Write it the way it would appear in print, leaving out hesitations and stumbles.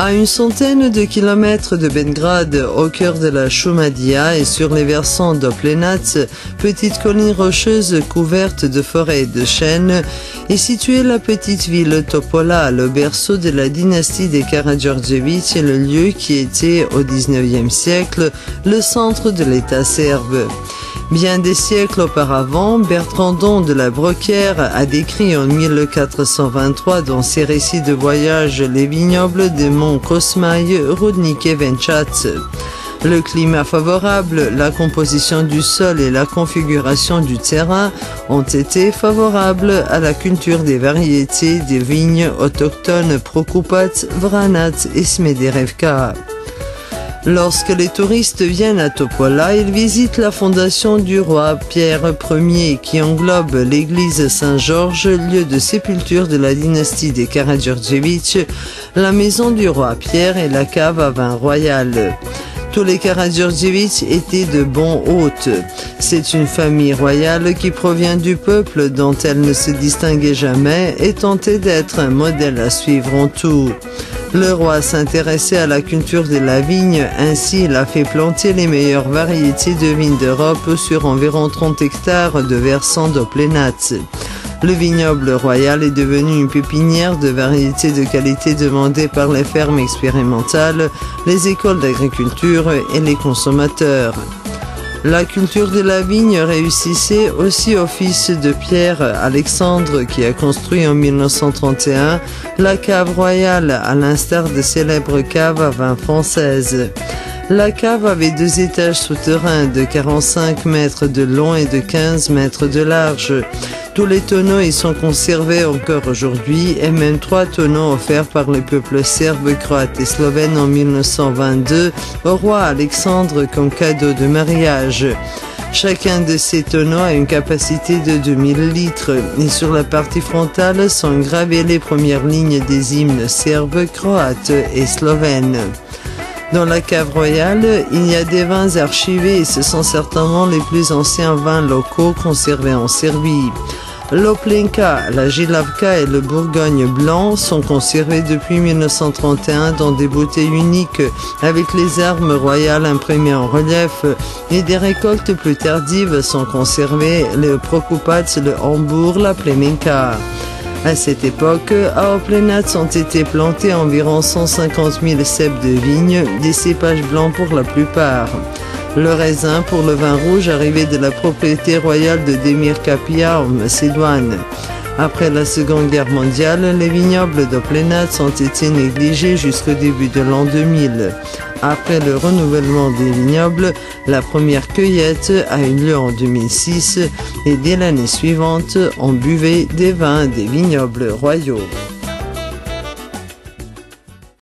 À une centaine de kilomètres de Belgrade, au cœur de la Šumadija et sur les versants d'Oplenac, petite colline rocheuse couverte de forêts et de chênes, est située la petite ville Topola, le berceau de la dynastie des Karađorđević et le lieu qui était, au XIXe siècle, le centre de l'État serbe. Bien des siècles auparavant, Bertrandon de la Brocquière a décrit en 1423 dans ses récits de voyage les vignobles des monts Kosmaj, Rudnik et Venčac. Le climat favorable, la composition du sol et la configuration du terrain ont été favorables à la culture des variétés des vignes autochtones Prokupac, Vranac et Smederevka. Lorsque les touristes viennent à Topola, ils visitent la fondation du roi Pierre Ier qui englobe l'église Saint-Georges, lieu de sépulture de la dynastie des Karađorđević, la maison du roi Pierre et la cave à vin royale. Tous les Karađorđević étaient de bons hôtes. C'est une famille royale qui provient du peuple dont elle ne se distinguait jamais et tentait d'être un modèle à suivre en tout. Le roi s'intéressait à la culture de la vigne, ainsi il a fait planter les meilleures variétés de vignes d'Europe sur environ 30 hectares de versants d'Oplenac. Le vignoble royal est devenu une pépinière de variétés de qualité demandées par les fermes expérimentales, les écoles d'agriculture et les consommateurs. La culture de la vigne réussissait aussi au fils de Pierre, Alexandre, qui a construit en 1931 la cave royale, à l'instar de célèbres caves à vin françaises. La cave avait 2 étages souterrains de 45 mètres de long et de 15 mètres de large. Tous les tonneaux y sont conservés encore aujourd'hui et même 3 tonneaux offerts par le peuple serbe, croate et slovène en 1922 au roi Alexandre comme cadeau de mariage. Chacun de ces tonneaux a une capacité de 2000 litres et sur la partie frontale sont gravées les premières lignes des hymnes serbes, croates et slovènes. Dans la cave royale, il y a des vins archivés et ce sont certainement les plus anciens vins locaux conservés en Serbie. L'Oplenka, la Jilavka et le Bourgogne blanc sont conservés depuis 1931 dans des bouteilles uniques avec les armes royales imprimées en relief et des récoltes plus tardives sont conservées le Prokupac, le Hambourg, la Plemenka. À cette époque, à Oplenac ont été plantés environ 150 000 cèpes de vigne, des cépages blancs pour la plupart. Le raisin pour le vin rouge arrivait de la propriété royale de Demir Kapia en Macédoine. Après la Seconde Guerre mondiale, les vignobles d'Oplenac ont été négligés jusqu'au début de l'an 2000. Après le renouvellement des vignobles, la première cueillette a eu lieu en 2006 et dès l'année suivante, on buvait des vins des vignobles royaux.